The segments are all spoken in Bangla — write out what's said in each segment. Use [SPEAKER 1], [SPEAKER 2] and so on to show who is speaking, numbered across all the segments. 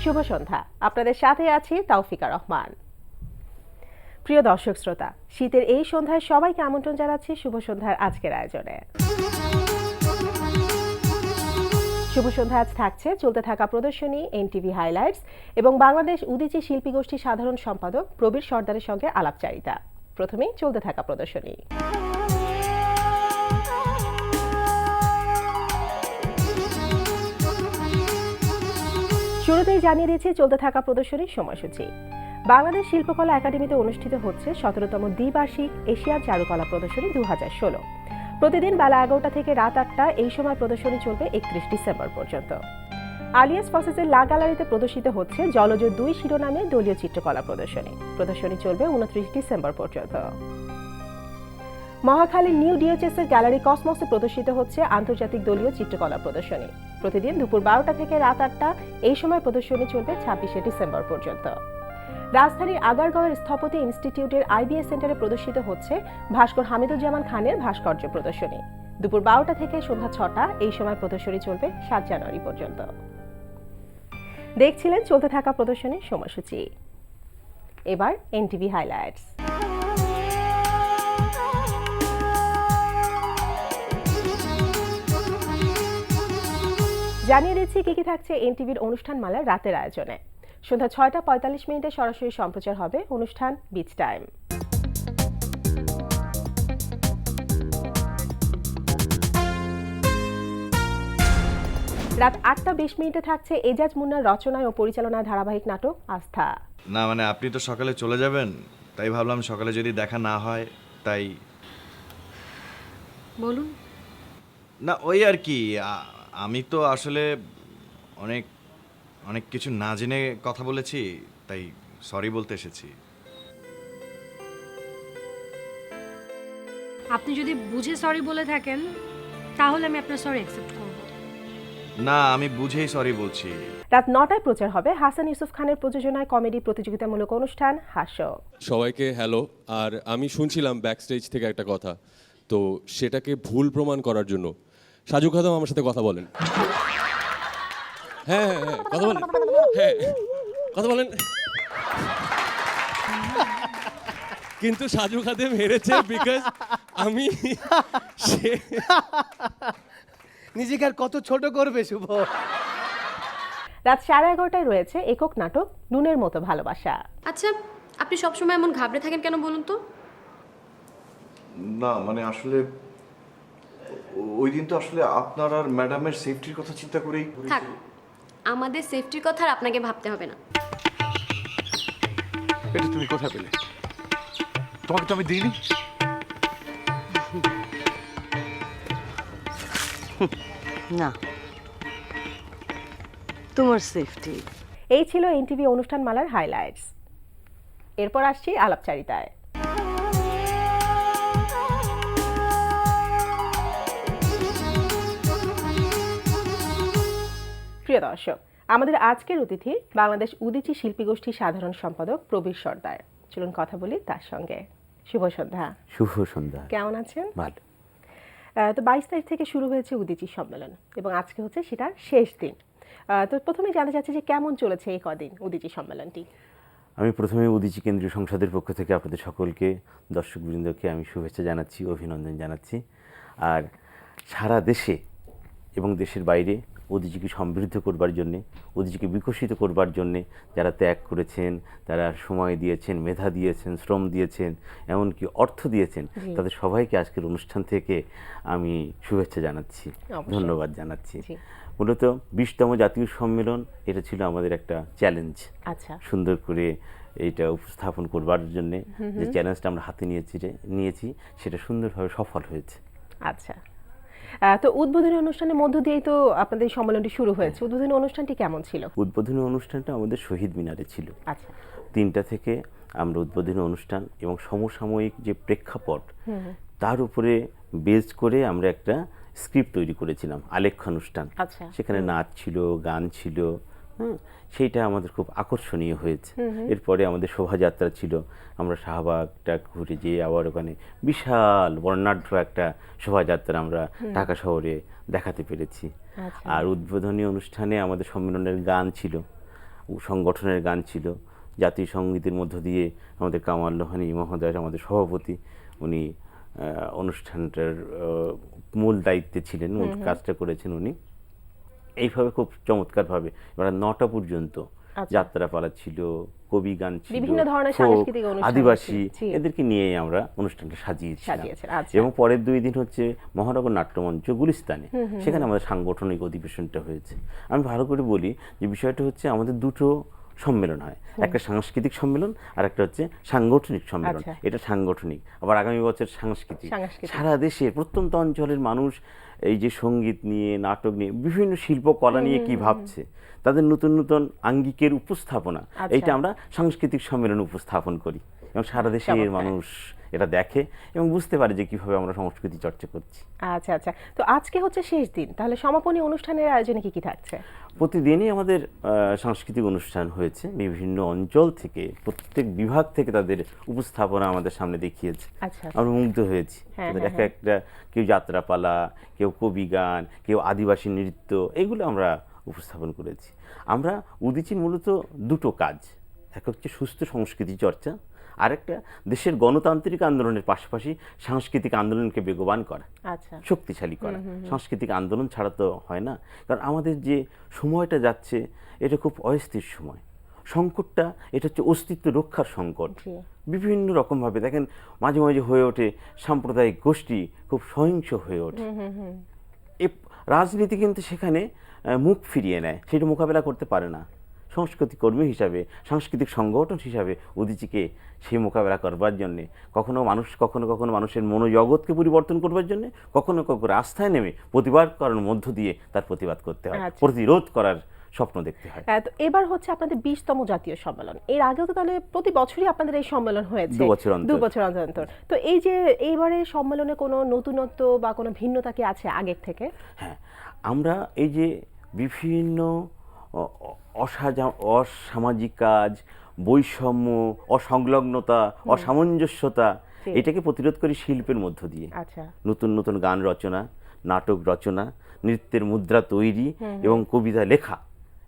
[SPEAKER 1] শুভ সন্ধ্যা। আপনাদের সাথে আছি তৌফিকা রহমান। প্রিয় দর্শক শ্রোতা, শীতের এই সন্ধ্যায় সবাইকে আমন্ত্রণ জানাচ্ছি শুভ সন্ধ্যার আজকের আয়োজনে। শুভ সন্ধ্যা আজ থাকছে চলতে থাকা প্রদর্শনী, এনটিভি হাইলাইটস এবং বাংলাদেশ উদীচী শিল্পী গোষ্ঠীর সাধারণ সম্পাদক প্রবীর সর্দারের সঙ্গে আলাপচারিতা। প্রথমেই চলতে থাকা প্রদর্শনী। শুরুতেই জানিয়ে দিয়েছি চলতে থাকা প্রদর্শনীর সময়সূচি। বাংলাদেশ শিল্পকলা একাডেমিতে অনুষ্ঠিত হচ্ছে 17তম দ্বিবার্ষিক এশিয়ান চারুকলা প্রদর্শনী 2016। প্রতিদিন বেলা 11টা থেকে রাত 8টা এই সময় প্রদর্শনী চলবে 31 ডিসেম্বর পর্যন্ত। আলিয়াস ফসেসের লা গ্যালারিতে প্রদর্শিত হচ্ছে জলজ 2 শিরোনামে দলীয় চিত্রকলা প্রদর্শনী। প্রদর্শনী চলবে 29 ডিসেম্বর পর্যন্ত। মহাখালীর নিউ ডিএচএস এর গ্যালারি কসমসে প্রদর্শিত হচ্ছে আন্তর্জাতিক দলীয় চিত্রকলা প্রদর্শনী। প্রতিদিন দুপুর 12টা থেকে রাত 8টা এই সময় প্রদর্শনী চলবে 26 ডিসেম্বর পর্যন্ত। রাজধানীর আগারগাঁওয়ের স্থপতি ইনস্টিটিউটের আইবিএস সেন্টারে প্রদর্শিত হচ্ছে ভাস্কর হামিদুজ্জামান খানের ভাস্কর্য প্রদর্শনী। দুপুর 12টা থেকে সন্ধ্যা 6টা এই সময় প্রদর্শনী চলবে 7 জানুয়ারি পর্যন্ত। দেখছিলেন চলতে থাকা প্রদর্শনীর সময়সূচি। এবার এনটিভি হাইলাইটস। জানিয়ে দিচ্ছি কি থাকছে এনটিভির অনুষ্ঠান মালার রাতের আয়োজনে। সন্ধ্যা 6টা 45 মিনিটে সরাসরি সম্প্রচার হবে অনুষ্ঠান বিচ টাইম। রাত 8টা 20 মিনিটে থাকছে এজাজ মুন্নার রচনায় ও পরিচালনায় ধারাবাহিক নাটক আস্থা।
[SPEAKER 2] না মানে আপনি তো সকালে চলে যাবেন, তাই ভাবলাম সকালে যদি দেখা না হয় তাই।
[SPEAKER 3] বলুন।
[SPEAKER 2] না ওই আর কি, আমি তো আসলে অনেক অনেক কিছু না জেনে কথা বলেছি, তাই সরি বলতে এসেছি।
[SPEAKER 3] আপনি যদি বুঝে সরি বলে থাকেন তাহলে আমি আপনার সরি অ্যাকসেপ্ট করব।
[SPEAKER 2] না আমি বুঝেই সরি বলছি।
[SPEAKER 1] রাত 9টায় প্রচার হবে হাসান ইউসুফ খানের প্রযোজনায় কমেডি প্রতিযোগিতামূলক অনুষ্ঠান হাস্য।
[SPEAKER 4] সবাইকে হ্যালো। আর আমি শুনছিলাম ব্যাকস্টেজ থেকে একটা কথা, তো সেটাকে ভুল প্রমাণ করার জন্য সাজু খাদম আমার সাথে কথা বলেন। হ্যাঁ হ্যাঁ হ্যাঁ কথা বলেন, হ্যাঁ কথা বলেন। কিন্তু সাজু খাদেম হেরেছে বিকজ আমি
[SPEAKER 5] নিজেকে আর কত ছোট করবে শুভ।
[SPEAKER 1] রাত 11:30টায় রয়েছে একক নাটক নুনের মতো ভালোবাসা।
[SPEAKER 6] আচ্ছা, আপনি সবসময় এমন ঘাবড়ে থাকেন কেন বলুন তো?
[SPEAKER 2] না মানে আসলে ওই দিন তো আসলে আপনার আর ম্যাডামের সেফটির কথা চিন্তা করেই।
[SPEAKER 6] থাক, আমাদের সেফটির কথা আর আপনাকে ভাবতে হবে না।
[SPEAKER 7] এটা তুমি কোথায় পেলে? তোমাকে তো আমি দিইনি।
[SPEAKER 8] না, তোমার সেফটি।
[SPEAKER 1] এই ছিল এনটিভি অনুষ্ঠান মালার হাইলাইটস। এরপর আসছি আলাপচারিতায়। প্রিয় দর্শক, আমাদের আজকের অতিথি বাংলাদেশ উদীচী শিল্পী গোষ্ঠীর সাধারণ সম্পাদক প্রবীর সর্দার। চলুন কথা বলি তার সঙ্গে। শুভ সন্ধ্যা।
[SPEAKER 9] শুভ সন্ধ্যা।
[SPEAKER 1] কেমন আছেন?
[SPEAKER 9] ভালো।
[SPEAKER 1] তো 22 তারিখ থেকে শুরু হয়েছে উদীচী সম্মেলন এবং আজকে হচ্ছে সেটার শেষ দিন। তো প্রথমে জানতে চাচ্ছি যে কেমন চলেছে এই কদিন উদীচী সম্মেলনটি?
[SPEAKER 9] আমি প্রথমে উদীচী কেন্দ্রীয় সংসদের পক্ষ থেকে আপনাদের সকলকে, দর্শকবৃন্দকে আমি শুভেচ্ছা জানাচ্ছি, অভিনন্দন জানাচ্ছি। আর সারা দেশে এবং দেশের বাইরে উদীচীকে সমৃদ্ধ করবার জন্যে, উদীচীকে বিকশিত করবার জন্যে যারা ত্যাগ করেছেন, তারা সময় দিয়েছেন, মেধা দিয়েছেন, শ্রম দিয়েছেন, এমনকি অর্থ দিয়েছেন, তাদের সবাইকে আজকের অনুষ্ঠান থেকে আমি শুভেচ্ছা জানাচ্ছি, ধন্যবাদ জানাচ্ছি। মূলত 20তম জাতীয় সম্মেলন এটা ছিল আমাদের একটা চ্যালেঞ্জ।
[SPEAKER 1] আচ্ছা,
[SPEAKER 9] সুন্দর করে এইটা উপস্থাপন করবার জন্য যে চ্যালেঞ্জটা আমরা হাতে নিয়েছি সেটা সুন্দরভাবে সফল হয়েছে।
[SPEAKER 1] আচ্ছা, তো উদ্বোধনী অনুষ্ঠানের মধ্য দিয়েই তো আপনাদের সম্মেলনটি শুরু হয়েছে। উদ্বোধনী অনুষ্ঠানটি কেমন ছিল?
[SPEAKER 9] উদ্বোধনী অনুষ্ঠানটা আমাদের শহীদ মিনারে ছিল।
[SPEAKER 1] আচ্ছা,
[SPEAKER 9] 3টা থেকে আমরা উদ্বোধনী অনুষ্ঠান এবং সমসাময়িক যে প্রেক্ষাপট তার উপরে বেস করে আমরা একটা স্ক্রিপ্ট তৈরি করেছিলাম, আলেখ্যানুষ্ঠান।
[SPEAKER 1] আচ্ছা,
[SPEAKER 9] সেখানে নাচ ছিল, গান ছিল, সেইটা আমাদের খুব আকর্ষণীয় হয়েছে। এরপরে আমাদের শোভাযাত্রা ছিল, আমরা শাহবাগটা ঘুরে যেয়ে আবার ওখানে বিশাল বর্ণাঢ্য একটা শোভাযাত্রা আমরা ঢাকা শহরে দেখাতে পেরেছি। আর উদ্বোধনী অনুষ্ঠানে আমাদের সম্মেলনের গান ছিল, সংগঠনের গান ছিল। জাতীয় সঙ্গীতের মধ্য দিয়ে আমাদের কামাল লোহানী মহোদয়, আমাদের সভাপতি, উনি অনুষ্ঠানটার মূল দায়িত্বে ছিলেন, মূল কাজটা করেছেন উনি। এইভাবে খুব চমৎকারভাবে এবার 9টা পর্যন্ত যাত্রাপালা ছিল, কবি গান ছিল,
[SPEAKER 1] বিভিন্ন ধরনের
[SPEAKER 9] folk,
[SPEAKER 1] সাংস্কৃতিক অনুষ্ঠান
[SPEAKER 9] আদিবাসী,
[SPEAKER 1] জি।
[SPEAKER 9] এদেরকে নিয়ে আমরা অনুষ্ঠানটা সাজিয়েছিলাম।
[SPEAKER 1] সাজিয়েছেন, আচ্ছা।
[SPEAKER 9] এবং পরের 2 দিন হচ্ছে মহানগর নাট্যমঞ্চ গুলিস্তানে, সেখানে আমাদের সাংগঠনিক অধিবেশনটা হয়েছে। আমি ভালো করে বলি যে বিষয়টা হচ্ছে আমাদের দুটো সম্মেলন হয়, একটা সাংস্কৃতিক সম্মেলন আর একটা হচ্ছে সাংগঠনিক সম্মেলন।
[SPEAKER 1] আচ্ছা।
[SPEAKER 9] এটা সাংগঠনিক, আবার আগামী বছর সাংস্কৃতিক।
[SPEAKER 1] সাংস্কৃতিক।
[SPEAKER 9] সারা দেশের প্রত্যন্ত অঞ্চলের মানুষ এই যে সঙ্গীত নিয়ে, নাটক নিয়ে, বিভিন্ন শিল্পকলা নিয়ে কি ভাবছে, তাদের নতুন নতুন আঙ্গিকের উপস্থাপনা, এইটা আমরা সাংস্কৃতিক সম্মেলনে উপস্থাপন করি এবং সারা দেশের
[SPEAKER 1] চমৎকার।
[SPEAKER 9] মানুষ এটা দেখে এবং বুঝতে পারে যে কিভাবে আমরা সংস্কৃতি চর্চা করছি।
[SPEAKER 1] আচ্ছা আচ্ছা, তো আজকে হচ্ছে শেষ দিন, তাহলে সমাপনী অনুষ্ঠানের আয়োজনে কি কি থাকছে?
[SPEAKER 9] প্রতিদিনই আমাদের সাংস্কৃতিক অনুষ্ঠান হয়েছে, বিভিন্ন অঞ্চল থেকে, প্রত্যেক বিভাগ থেকে তাদের উপস্থাপনা আমাদের সামনে দেখিয়েছে।
[SPEAKER 1] আচ্ছা।
[SPEAKER 9] আমরা মুগ্ধ হয়েছি।
[SPEAKER 1] হ্যাঁ,
[SPEAKER 9] তাদের
[SPEAKER 1] হ্যাঁ,
[SPEAKER 9] একটা কেউ যাত্রাপালা, কেউ কবি গান, কেউ আদিবাসী নৃত্য, এগুলো আমরা উপস্থাপন করেছি। আমরা উদীচীর মূলত দুটো কাজ, এক হচ্ছে সুস্থ সংস্কৃতি চর্চা, আরেকটা দেশের গণতান্ত্রিক আন্দোলনের পাশাপাশি সাংস্কৃতিক আন্দোলনকে বেগবান করা,
[SPEAKER 1] আচ্ছা।
[SPEAKER 9] শক্তিশালী করা। সাংস্কৃতিক আন্দোলন ছাড়া তো হয় না, কারণ আমাদের যে সময়টা যাচ্ছে এটা খুব অস্থির সময়। সংকটটা এটা হচ্ছে অস্তিত্ব রক্ষার সংকট।
[SPEAKER 1] জি।
[SPEAKER 9] বিভিন্ন রকমভাবে দেখেন মাঝে মাঝে হয়ে ওঠে সাম্প্রদায়িক গোষ্ঠী খুব সহিংস হয়ে ওঠে। এ রাজনীতি কিন্তু সেখানে মুখ ফিরিয়ে নেয়, সেটা মোকাবেলা করতে পারে না। সাংস্কৃতিক কর্মী হিসাবে, সাংস্কৃতিক সংগঠন হিসাবে উদীচীকে সেই মোকাবেলা করবার জন্যে কখনো কখনো মানুষের মনোজগৎকে পরিবর্তন করবার জন্যে, কখনো রাস্তায় নেমে প্রতিবাদ করার মধ্য দিয়ে তার প্রতিবাদ করতে হয়,
[SPEAKER 1] আচ্ছা।
[SPEAKER 9] প্রতিরোধ করার স্বপ্ন দেখতে হয়।
[SPEAKER 1] তো এবার হচ্ছে আপনাদের 20তম জাতীয় সম্মেলন। এর আগেও তো তাহলে প্রতি বছরই আপনাদের এই সম্মেলন হয়েছে,
[SPEAKER 9] 2 বছর অন্তর।
[SPEAKER 1] 2 বছর অন্তর অন্তর। তো এই যে এইবারের সম্মেলনে কোনো নতুনত্ব বা কোনো ভিন্নতা কি আছে আগের থেকে?
[SPEAKER 9] হ্যাঁ, আমরা এই যে বিভিন্ন অসামাজিক কাজ, বৈষম্য, অসংলগ্নতা, অসামঞ্জস্যতা,
[SPEAKER 1] জি।
[SPEAKER 9] এটাকে প্রতিরোধ করি শিল্পের মধ্য দিয়ে।
[SPEAKER 1] আচ্ছা।
[SPEAKER 9] নতুন নতুন গান রচনা, নাটক রচনা, নৃত্যের মুদ্রা তৈরি এবং কবিতা লেখা,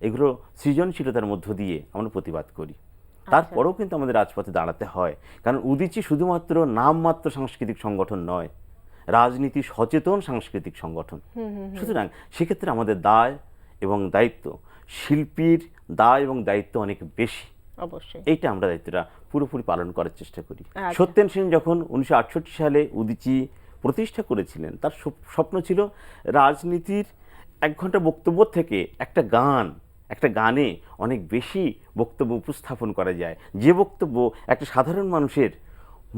[SPEAKER 9] এগুলো সৃজনশীলতার মধ্য দিয়ে আমরা প্রতিবাদ করি। তারপরেও কিন্তু আমাদের রাজপথে দাঁড়াতে হয়, কারণ উদীচী শুধুমাত্র নামমাত্র সাংস্কৃতিক সংগঠন নয়, রাজনীতি সচেতন সাংস্কৃতিক সংগঠন। সুতরাং সেক্ষেত্রে আমাদের দায় এবং দায়িত্ব, শিল্পীর দায় এবং দায়িত্ব অনেক বেশি।
[SPEAKER 1] অবশ্যই।
[SPEAKER 9] এইটা আমরা দায়িত্বটা পুরোপুরি পালন করার চেষ্টা করি।
[SPEAKER 1] আচ্ছা।
[SPEAKER 9] সত্যেন সেন যখন 1968 সালে উদীচী প্রতিষ্ঠা করেছিলেন, তার স্বপ্ন ছিল রাজনীতির 1 ঘন্টা বক্তব্য থেকে একটা গানে অনেক বেশি বক্তব্য উপস্থাপন করা যায়, যে বক্তব্য একটা সাধারণ মানুষের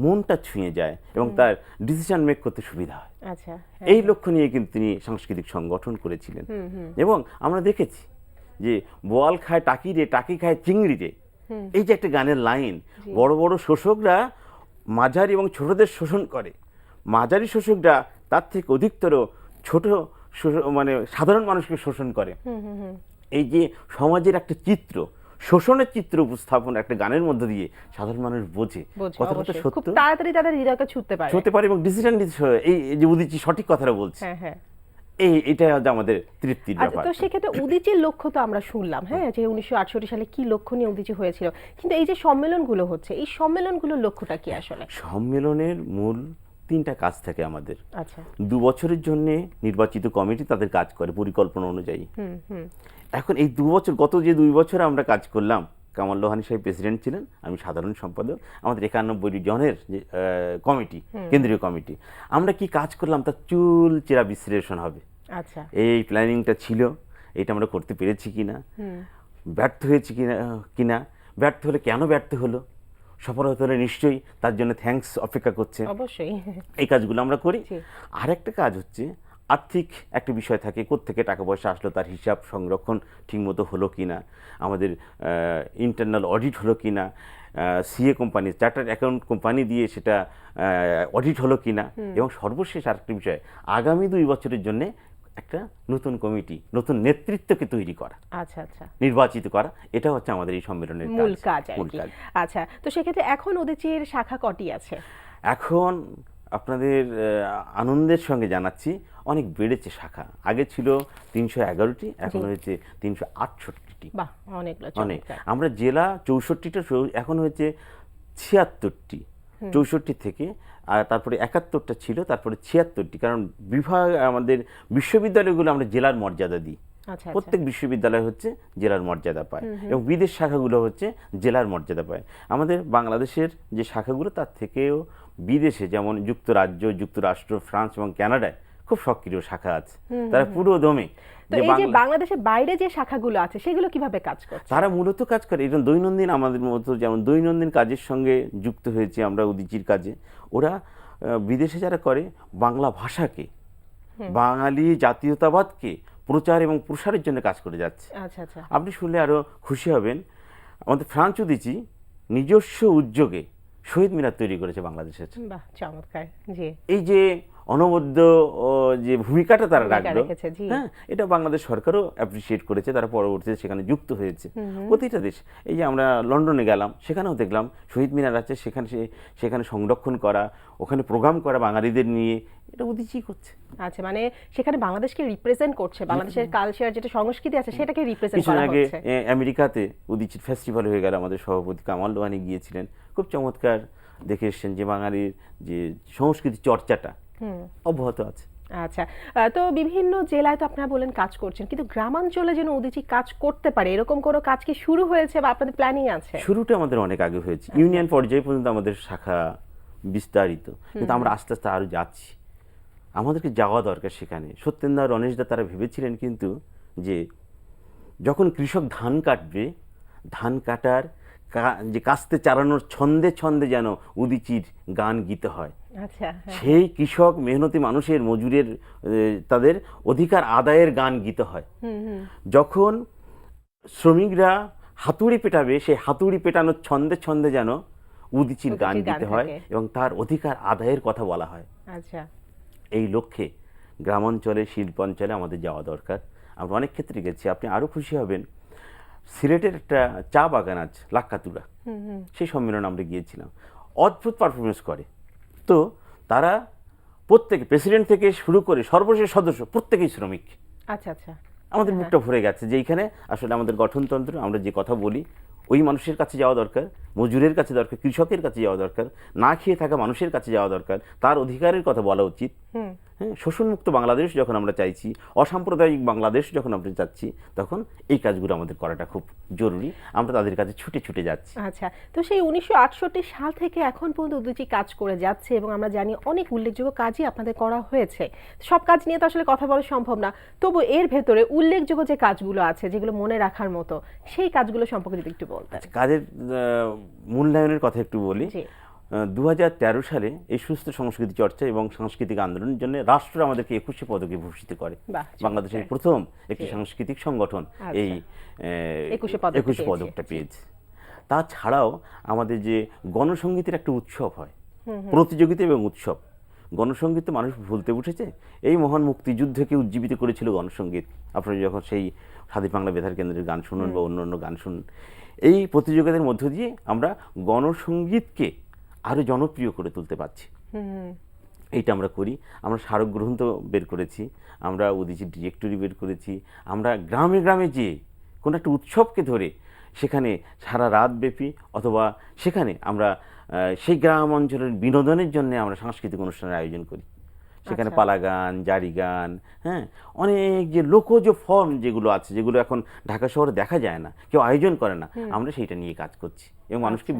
[SPEAKER 9] মনটা ছুঁয়ে যায় এবং তার ডিসিশন মেক করতে সুবিধা হয়।
[SPEAKER 1] আচ্ছা।
[SPEAKER 9] এই লক্ষ্য নিয়ে কিন্তু তিনি সাংস্কৃতিক সংগঠন করেছিলেন। এবং আমরা দেখেছি যে বোয়াল খায় টাকি রে, টাকি খায় চিংড়ি রে, এই যে একটা গানের লাইন, বড় বড় শোষকরা মাঝারি এবং ছোটদের শোষণ করে, মাঝারি শোষকরা তার থেকে অধিকতর ছোট মানে সাধারণ মানুষকে শোষণ করে। এই যে সমাজের একটা চিত্র, শোষণের চিত্র উপস্থাপন একটা গানের মধ্য দিয়ে সাধারণ মানুষ বোঝে, কথাটা
[SPEAKER 1] অবশ্যই।
[SPEAKER 9] সত্য
[SPEAKER 1] খুব তাড়াতাড়ি তাদের হৃদয়কে ছুঁতে পারে।
[SPEAKER 9] হতে পারে এবং ডিসিশন নিতে এই যে উদীচী সঠিক কথাটা বলছে,
[SPEAKER 1] হ্যাঁ হ্যাঁ।
[SPEAKER 9] এটা হচ্ছে আমাদের তৃপ্তির
[SPEAKER 1] আচ্ছা,
[SPEAKER 9] ব্যাপার।
[SPEAKER 1] তো সেক্ষেত্রে উদীচীর লক্ষ্য তো আমরা শুনলাম, হ্যাঁ, যে 1968 সালে কি লক্ষ্য নিয়ে উদীচী হয়েছিল, কিন্তু এই যে সম্মেলনগুলো হচ্ছে, এই সম্মেলনগুলোর লক্ষ্যটা কি আসলে?
[SPEAKER 9] সম্মেলনের মূল 3টা কাজ থাকে আমাদের।
[SPEAKER 1] আচ্ছা।
[SPEAKER 9] 2 বছরের জন্য নির্বাচিত কমিটি তাদের কাজ করে পরিকল্পনা অনুযায়ী। এখন এই 2 বছর, গত যে 2 বছর আমরা কাজ করলাম, কামাল লোহানী সাহেব প্রেসিডেন্ট ছিলেন, আমি সাধারণ সম্পাদক, আমাদের 91 জনের যে কমিটি, কেন্দ্রীয় কমিটি, আমরা কি কাজ করলাম তার চুলচেরা বিশ্লেষণ হবে।
[SPEAKER 1] আচ্ছা।
[SPEAKER 9] এই প্ল্যানিংটা ছিল, এটা আমরা করতে পেরেছি কিনা, ব্যর্থ হয়েছি কিনা, ব্যর্থ হলে কেন ব্যর্থ হলো, সফল হতে হলে নিশ্চয়ই তার জন্য থ্যাঙ্কস অপেক্ষা করছে।
[SPEAKER 1] অবশ্যই।
[SPEAKER 9] এই কাজগুলো আমরা করি।
[SPEAKER 1] জি।
[SPEAKER 9] আরেকটা কাজ হচ্ছে আর্থিক একটা বিষয় থাকে, কোত্থেকে টাকা পয়সা আসলো, তার হিসাব সংরক্ষণ ঠিকমতো হলো কিনা, আমাদের ইন্টারনাল অডিট হলো কিনা, CA company, chartered account company দিয়ে সেটা অডিট হলো কিনা, এবং সর্বশেষ আরেকটা বিষয়, আগামী 2 বছরের জন্য একটা নতুন কমিটি, নতুন নেতৃত্বকে তৈরি করা,
[SPEAKER 1] আচ্ছা আচ্ছা,
[SPEAKER 9] নির্বাচিত করা, এটা হচ্ছে আমাদের এই সম্মেলনের
[SPEAKER 1] মূল কাজ আর
[SPEAKER 9] মূল
[SPEAKER 1] কি।
[SPEAKER 9] কাজ।
[SPEAKER 1] আচ্ছা, তো সেক্ষেত্রে এখন উদীচীর শাখা কটি আছে?
[SPEAKER 9] এখন আপনাদের আনন্দের সঙ্গে জানাচ্ছি অনেক বেড়েছে শাখা। আগে ছিল 311টি, এখন হয়েছে 368টি। 64টি।
[SPEAKER 1] বাহ, অনেকগুলো
[SPEAKER 9] অনেক।
[SPEAKER 1] চমৎকার।
[SPEAKER 9] আমরা জেলা 64টা, এখন হয়েছে 76টি, 64 থেকে। আর তারপরে 71টা ছিল, তারপরে 76টি, কারণ বিভাগ আমাদের বিশ্ববিদ্যালয়গুলো আমরা জেলার মর্যাদা দিই।
[SPEAKER 1] আচ্ছা,
[SPEAKER 9] প্রত্যেক বিশ্ববিদ্যালয় হচ্ছে জেলার মর্যাদা পায় এবং বিদেশ শাখাগুলো হচ্ছে জেলার মর্যাদা পায়। আমাদের বাংলাদেশের যে শাখাগুলো তার থেকেও বিদেশে, যেমন যুক্তরাজ্য, যুক্তরাষ্ট্র, ফ্রান্স এবং কানাডায় খুব সক্রিয় শাখা আছে। তারা পুরো দমে
[SPEAKER 1] তো এই যে বাংলাদেশের বাইরে যে শাখাগুলো আছে সেগুলো কিভাবে কাজ করছে?
[SPEAKER 9] তারা মূলত কাজ করে এরকম দৈনন্দিন, আমাদের মতো যেমন দৈনন্দিন কাজের সঙ্গে যুক্ত হয়েছে আমরা উদীচীর কাজে। ওরা বিদেশে যারা করে বাংলা ভাষাকে, বাঙালি জাতীয়তাবাদকে প্রচার এবং প্রসারের জন্য কাজ করে যাচ্ছে।
[SPEAKER 1] আচ্ছা আচ্ছা।
[SPEAKER 9] আপনি শুনলে আরো খুশি হবেন, আমাদের ফ্রান্স উদীচী নিজস্ব উদ্যোগে শহীদ মিনার তৈরি করেছে বাংলাদেশের।
[SPEAKER 1] বাহ, চমৎকার। জি,
[SPEAKER 9] এই যে অনবদ্য যে ভূমিকাটা তারা
[SPEAKER 1] ভূমিকা
[SPEAKER 9] রাখলো,
[SPEAKER 1] রেখেছে, জি।
[SPEAKER 9] হ্যাঁ, এটা বাংলাদেশ সরকারও অ্যাপ্রিসিয়েট করেছে। তারা পরবর্তীতে সেখানে যুক্ত হয়েছে প্রতিটা দেশ। এই যে আমরা লন্ডনে গেলাম, সেখানেও দেখলাম শহীদ মিনার আছে, সেখানে সংরক্ষণ করা, ওখানে প্রোগ্রাম করা বাঙালিদের নিয়ে, এটা উদীচী করছে।
[SPEAKER 1] আচ্ছা, মানে সেখানে বাংলাদেশকে রিপ্রেজেন্ট করছে, বাংলাদেশের কালচার যেটা সংস্কৃতি আছে সেটাকে রিপ্রেজেন্ট
[SPEAKER 9] কিছুদিন
[SPEAKER 1] করা
[SPEAKER 9] আগে
[SPEAKER 1] হচ্ছে।
[SPEAKER 9] আমেরিকাতে উদীচীর ফেস্টিভ্যাল হয়ে গেল, আমাদের সভাপতি কামাল লোহানি গিয়েছিলেন, খুব চমৎকার দেখে এসেছেন যে বাঙালির যে সংস্কৃতি চর্চাটা অব্যাহত আছে।
[SPEAKER 1] আচ্ছা, তো বিভিন্ন জেলায় তো আপনারা বলেন কাজ করছেন, কিন্তু গ্রামাঞ্চলে যেন উদীচী কাজ করতে পারে এরকম কোনো কাজ কি শুরু হয়েছে বা আপনাদের প্ল্যানিং আছে?
[SPEAKER 9] শুরুটা আমাদের অনেক আগে হয়েছে, ইউনিয়ন পর্যায়ে পর্যন্ত আমাদের শাখা বিস্তারিত, কিন্তু আমরা আস্তে আস্তে আরো যাচ্ছি। আমাদেরকে যাওয়া দরকার সেখানে। সত্যেন্দা, রণেশদা তারা ভেবেছিলেন কিন্তু যে যখন কৃষক ধান কাটবে, ধান কাটার যে কাস্তে চালানোর ছন্দে ছন্দে যেন উদীচীর গান গীতে হয়।
[SPEAKER 1] আচ্ছা,
[SPEAKER 9] সেই কৃষক মেহনতি মানুষের, মজুরের তাদের অধিকার আদায়ের গান গীতে হয়। যখন শ্রমিকরা হাতুড়ি পেটাবে, সেই হাতুড়ি পেটানোর ছন্দে ছন্দে যেন উদীচীর গান গীতে হয় এবং তার অধিকার আদায়ের কথা বলা হয়।
[SPEAKER 1] আচ্ছা,
[SPEAKER 9] এই লক্ষ্যে গ্রামাঞ্চলে, শিল্পাঞ্চলে আমাদের যাওয়া দরকার। আমরা অনেক ক্ষেত্রে গেছি। আপনি আরো খুশি হবেন, সিলেটের একটা চা বাগান আছে লাক্কাতুরা, সেই সম্মেলনে আমরা গিয়েছিলাম। অদ্ভুত পারফরমেন্স করে। তো তারা প্রত্যেকে, প্রেসিডেন্ট থেকে শুরু করে সর্বশেষ সদস্য, প্রত্যেকেই শ্রমিক।
[SPEAKER 1] আচ্ছা আচ্ছা।
[SPEAKER 9] আমাদের বুকটা ভরে গেছে যে এইখানে আসলে আমাদের গঠনতন্ত্র, আমরা যে কথা বলি, ওই মানুষের কাছে যাওয়া দরকার, মজুরের কাছে দরকার, কৃষকের কাছে যাওয়া দরকার, না খেয়ে থাকা মানুষের কাছে যাওয়া দরকার, তার অধিকারের কথা বলা উচিত। হ্যাঁ, শোষণমুক্ত বাংলাদেশ যখন আমরা চাইছি, অসাম্প্রদায়িক বাংলাদেশ যখন আমরা চাচ্ছি, তখন এই কাজগুলো আমাদের করাটা খুব জরুরি। আমরা তাদের কাছে ছুটে ছুটে যাচ্ছি।
[SPEAKER 1] আচ্ছা, তো সেই 1968 সাল থেকে এখন পর্যন্ত উদীচী কাজ করে যাচ্ছে এবং আমরা জানি অনেক উল্লেখযোগ্য কাজই আপনাদের করা হয়েছে। সব কাজ নিয়ে তো আসলে কথা বলা সম্ভব না, তবু এর ভেতরে উল্লেখযোগ্য যে কাজগুলো আছে, যেগুলো মনে রাখার মতো, সেই কাজগুলো সম্পর্কে যদি একটু বলতেন।
[SPEAKER 9] কাজের মূল্যায়নের কথা একটু বলি। 2013 সালে এই সুস্থ সংস্কৃতি চর্চা এবং সাংস্কৃতিক আন্দোলনের জন্য রাষ্ট্র আমাদেরকে 21 পদকে ভূষিত করে। বাংলাদেশের প্রথম একটি সাংস্কৃতিক সংগঠন এই 21 পদকটা পেয়েছে। তাছাড়াও আমাদের যে গণসঙ্গীতের একটা উৎসব হয়, প্রতিযোগিতা এবং উৎসব। গণসঙ্গীত তো মানুষ ভুলতে উঠেছে, এই মহান মুক্তিযুদ্ধকে উজ্জীবিত করেছিল গণসঙ্গীত। আপনারা যখন সেই স্বাধীন বাংলা বেতার কেন্দ্রের গান শুনুন বা অন্য গান শুনুন, এই প্রতিযোগিতার মধ্য দিয়ে আমরা গণসঙ্গীতকে আরো জনপ্রিয় করে তুলতে পারছি। এইটা আমরা করি। আমরা স্মারক গ্রন্থ বের করেছি, আমরা উদীচীর ডিরেক্টরি বের করেছি, আমরা গ্রামে গ্রামে যেয়ে কোনো একটা উৎসবকে ধরে সেখানে সারা রাত ব্যাপী, অথবা সেখানে আমরা সেই গ্রাম অঞ্চলের বিনোদনের জন্য আমরা সাংস্কৃতিক অনুষ্ঠানের আয়োজন করি। সেখানে পালা গান, জারি গান, হ্যাঁ, অনেক যে লোকজ ফর্ম যেগুলো আছে, যেগুলো এখন ঢাকা শহরে দেখা যায় না, কেউ আয়োজন করে না, আমরা সেইটা নিয়ে কাজ করছি এবং মানুষকে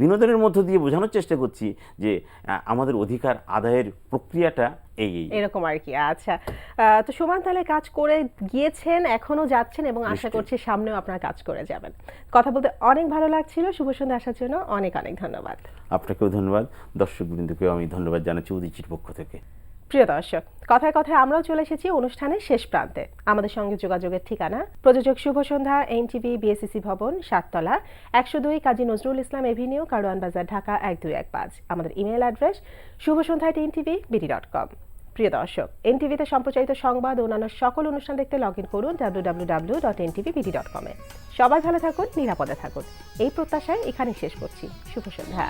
[SPEAKER 9] বিনোদনের মধ্য দিয়ে বোঝানোর চেষ্টা করছি যে আমাদের অধিকার আদায়ের প্রক্রিয়াটা
[SPEAKER 1] এরকম আর কি। আচ্ছা, তো সমান তালে কাজ করে গিয়েছেন, এখনো যাচ্ছেন এবং আশা করছি সামনেও আপনারা কাজ করে যাবেন। কথা বলতে অনেক ভালো লাগছিল। শুভ সন্ধ্যা আসার জন্য অনেক অনেক ধন্যবাদ।
[SPEAKER 9] আপনাকেও ধন্যবাদ, দর্শকবৃন্দকেও আমি ধন্যবাদ জানাচ্ছি উদীচীর পক্ষ থেকে।
[SPEAKER 1] প্রিয় দর্শক, কথায় কথায় আমরাও চলে এসেছি অনুষ্ঠানের শেষ প্রান্তে। আমাদের সঙ্গে যোগাযোগের ঠিকানা প্রযোজক শুভ সন্ধ্যা, এনটিভি, বিএসসিসি ভবন, 7 তলা, 102 কাজী নজরুল ইসলাম এভিনিউ, কারওয়ান বাজার, ঢাকা 1215। আমাদের ইমেল অ্যাড্রেস shubhosandha@ntv.com। প্রিয় দর্শক, এনটিভিতে সম্প্রচারিত সংবাদ ও অন্যান্য সকল অনুষ্ঠান দেখতে লগ ইন করুন www.ntvbd.com এ। সবাই ভালো থাকুন, নিরাপদে থাকুন, এই প্রত্যাশায় এখানেই শেষ করছি। শুভ সন্ধ্যা।